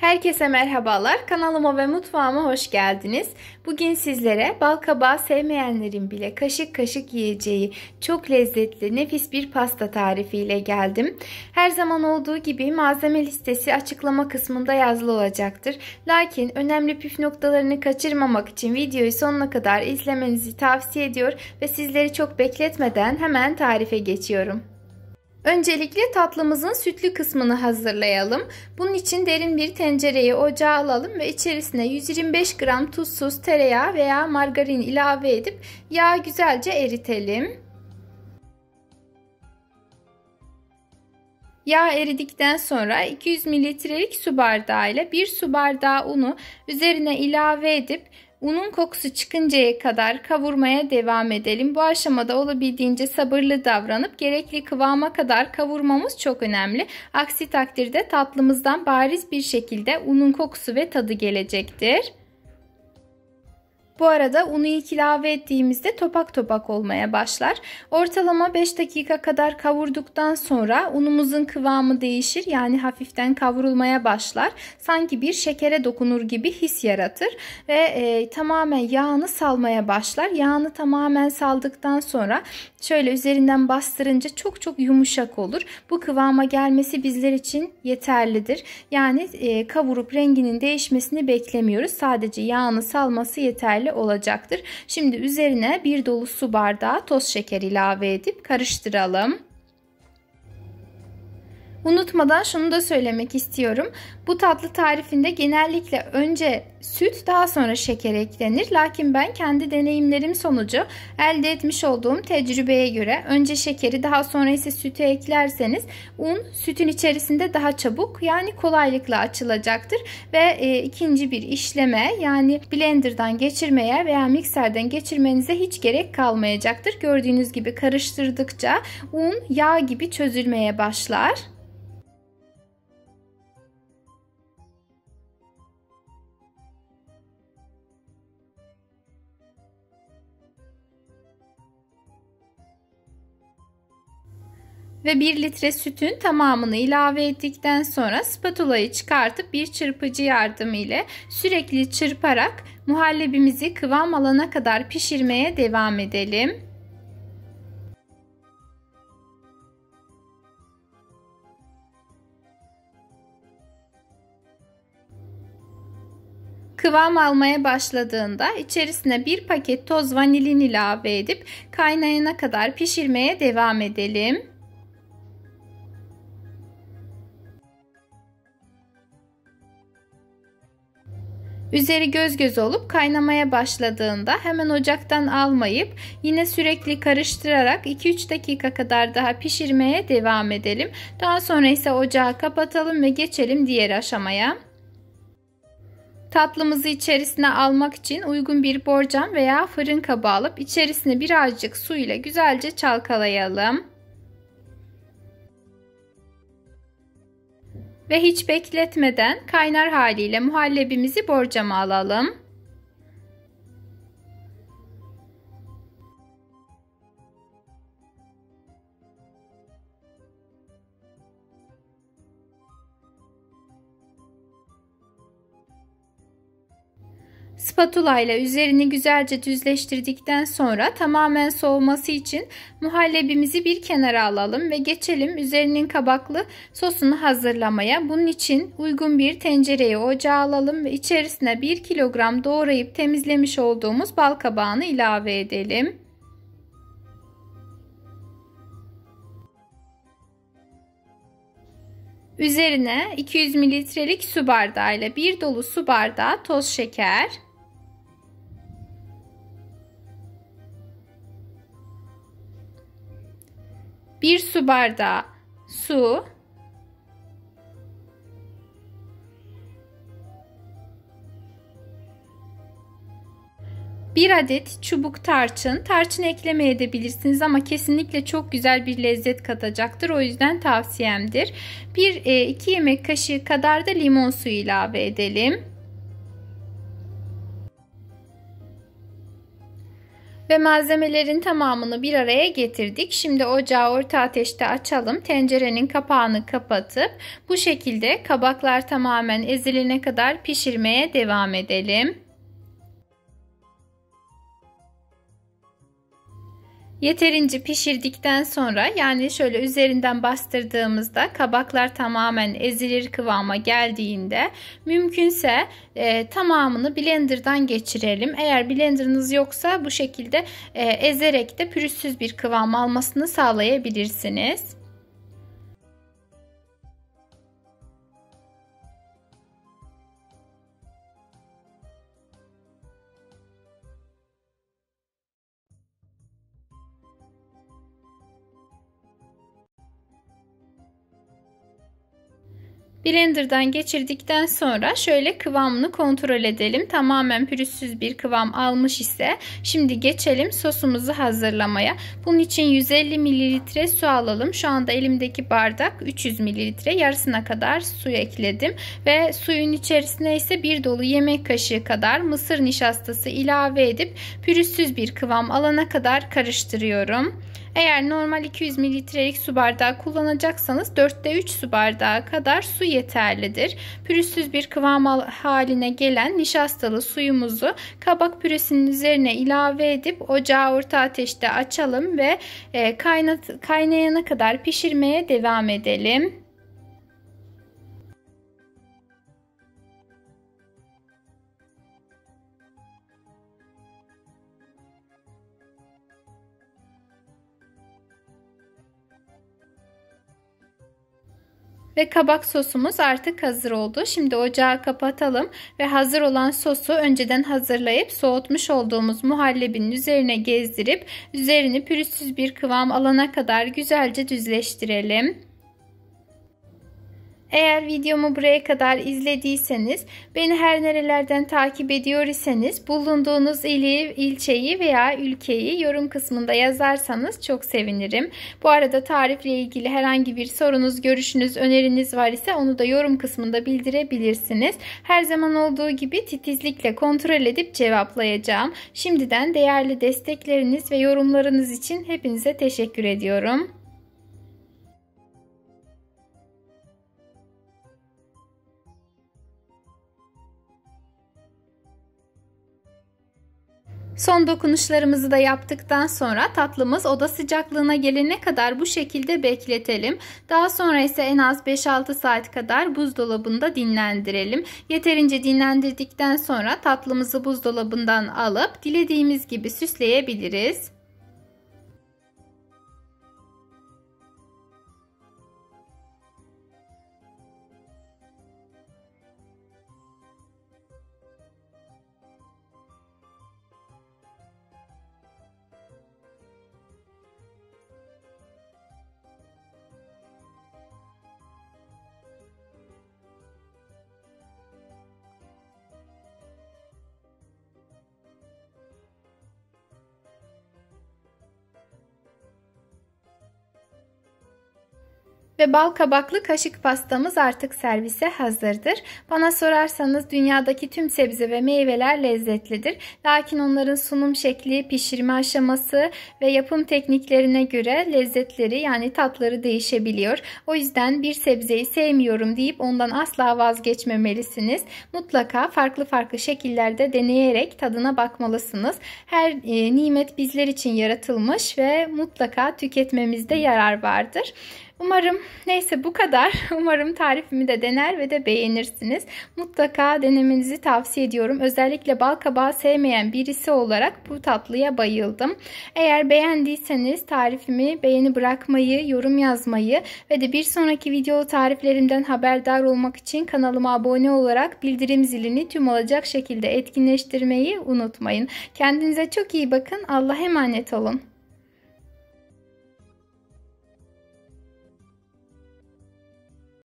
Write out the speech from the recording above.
Herkese merhabalar. Kanalıma ve mutfağıma hoş geldiniz. Bugün sizlere bal kabağı sevmeyenlerin bile kaşık kaşık yiyeceği çok lezzetli, nefis bir pasta tarifiyle geldim. Her zaman olduğu gibi malzeme listesi açıklama kısmında yazılı olacaktır. Lakin önemli püf noktalarını kaçırmamak için videoyu sonuna kadar izlemenizi tavsiye ediyor ve sizleri çok bekletmeden hemen tarife geçiyorum. Öncelikle tatlımızın sütlü kısmını hazırlayalım. Bunun için derin bir tencereyi ocağa alalım ve içerisine 125 gram tuzsuz tereyağı veya margarin ilave edip yağı güzelce eritelim. Yağ eridikten sonra 200 mililitrelik su bardağı ile 1 su bardağı unu üzerine ilave edip unun kokusu çıkıncaya kadar kavurmaya devam edelim. Bu aşamada olabildiğince sabırlı davranıp gerekli kıvama kadar kavurmamız çok önemli. Aksi takdirde tatlımızdan bariz bir şekilde unun kokusu ve tadı gelecektir. Bu arada unu ilk ilave ettiğimizde topak topak olmaya başlar. Ortalama 5 dakika kadar kavurduktan sonra unumuzun kıvamı değişir. Yani hafiften kavrulmaya başlar. Sanki bir şekere dokunur gibi his yaratır. Ve tamamen yağını salmaya başlar. Yağını tamamen saldıktan sonra şöyle üzerinden bastırınca çok yumuşak olur. Bu kıvama gelmesi bizler için yeterlidir. Yani kavurup renginin değişmesini beklemiyoruz. Sadece yağını salması yeterli olacaktır. Şimdi üzerine bir dolu su bardağı toz şeker ilave edip karıştıralım. Unutmadan şunu da söylemek istiyorum. Bu tatlı tarifinde genellikle önce süt daha sonra şeker eklenir. Lakin ben kendi deneyimlerim sonucu elde etmiş olduğum tecrübeye göre önce şekeri daha sonra ise sütü eklerseniz un sütün içerisinde daha çabuk yani kolaylıkla açılacaktır. Ve ikinci bir işleme yani blenderdan geçirmeye veya mikserden geçirmenize hiç gerek kalmayacaktır. Gördüğünüz gibi karıştırdıkça un yağ gibi çözülmeye başlar. Ve 1 litre sütün tamamını ilave ettikten sonra spatulayı çıkartıp bir çırpıcı yardımı ile sürekli çırparak muhallebimizi kıvam alana kadar pişirmeye devam edelim. Kıvam almaya başladığında içerisine bir paket toz vanilin ilave edip kaynayana kadar pişirmeye devam edelim. Üzeri göz göz olup kaynamaya başladığında hemen ocaktan almayıp yine sürekli karıştırarak 2-3 dakika kadar daha pişirmeye devam edelim. Daha sonra ise ocağı kapatalım ve geçelim diğer aşamaya. Tatlımızı içerisine almak için uygun bir borcam veya fırın kabı alıp içerisine birazcık su ile güzelce çalkalayalım. Ve hiç bekletmeden kaynar haliyle muhallebimizi borcama alalım. Spatula ile üzerini güzelce düzleştirdikten sonra tamamen soğuması için muhallebimizi bir kenara alalım ve geçelim üzerinin kabaklı sosunu hazırlamaya. Bunun için uygun bir tencereyi ocağa alalım ve içerisine 1 kilogram doğrayıp temizlemiş olduğumuz bal kabağını ilave edelim. Üzerine 200 mililitrelik su bardağı ile bir dolu su bardağı toz şeker, 1 su bardağı su, 1 adet çubuk tarçın. Tarçın eklemeyebilirsiniz ama kesinlikle çok güzel bir lezzet katacaktır. O yüzden tavsiyemdir. 2 yemek kaşığı kadar da limon suyu ilave edelim. Ve malzemelerin tamamını bir araya getirdik. Şimdi ocağı orta ateşte açalım. Tencerenin kapağını kapatıp bu şekilde kabaklar tamamen ezilene kadar pişirmeye devam edelim. Yeterince pişirdikten sonra, yani şöyle üzerinden bastırdığımızda kabaklar tamamen ezilir kıvama geldiğinde mümkünse tamamını blenderdan geçirelim. Eğer blenderınız yoksa bu şekilde ezerek de pürüzsüz bir kıvam almasını sağlayabilirsiniz. Blender'dan geçirdikten sonra şöyle kıvamını kontrol edelim. Tamamen pürüzsüz bir kıvam almış ise şimdi geçelim sosumuzu hazırlamaya. Bunun için 150 ml su alalım. Şu anda elimdeki bardak 300 ml, yarısına kadar su ekledim. Ve suyun içerisine ise bir dolu yemek kaşığı kadar mısır nişastası ilave edip pürüzsüz bir kıvam alana kadar karıştırıyorum. Eğer normal 200 mililitrelik su bardağı kullanacaksanız 4'te 3 su bardağı kadar su yeterlidir. Pürüzsüz bir kıvam haline gelen nişastalı suyumuzu kabak püresinin üzerine ilave edip ocağı orta ateşte açalım ve kaynayana kadar pişirmeye devam edelim. Ve kabak sosumuz artık hazır oldu. Şimdi ocağı kapatalım ve hazır olan sosu önceden hazırlayıp soğutmuş olduğumuz muhallebinin üzerine gezdirip üzerini pürüzsüz bir kıvam alana kadar güzelce düzleştirelim. Eğer videomu buraya kadar izlediyseniz, beni her nerelerden takip ediyor iseniz bulunduğunuz ili, ilçeyi veya ülkeyi yorum kısmında yazarsanız çok sevinirim. Bu arada tarifle ilgili herhangi bir sorunuz, görüşünüz, öneriniz var ise onu da yorum kısmında bildirebilirsiniz. Her zaman olduğu gibi titizlikle kontrol edip cevaplayacağım. Şimdiden değerli destekleriniz ve yorumlarınız için hepinize teşekkür ediyorum. Son dokunuşlarımızı da yaptıktan sonra tatlımız oda sıcaklığına gelene kadar bu şekilde bekletelim. Daha sonra ise en az 5-6 saat kadar buzdolabında dinlendirelim. Yeterince dinlendirdikten sonra tatlımızı buzdolabından alıp dilediğimiz gibi süsleyebiliriz. Ve bal kabaklı kaşık pastamız artık servise hazırdır. Bana sorarsanız dünyadaki tüm sebze ve meyveler lezzetlidir. Lakin onların sunum şekli, pişirme aşaması ve yapım tekniklerine göre lezzetleri, yani tatları değişebiliyor. O yüzden bir sebzeyi sevmiyorum deyip ondan asla vazgeçmemelisiniz. Mutlaka farklı şekillerde deneyerek tadına bakmalısınız. Her nimet bizler için yaratılmış ve mutlaka tüketmemizde yarar vardır. Neyse bu kadar. Umarım tarifimi de dener ve de beğenirsiniz. Mutlaka denemenizi tavsiye ediyorum. Özellikle bal kabağı sevmeyen birisi olarak bu tatlıya bayıldım. Eğer beğendiyseniz tarifimi beğeni bırakmayı, yorum yazmayı ve de bir sonraki video tariflerimden haberdar olmak için kanalıma abone olarak bildirim zilini tüm olacak şekilde etkinleştirmeyi unutmayın. Kendinize çok iyi bakın. Allah'a emanet olun.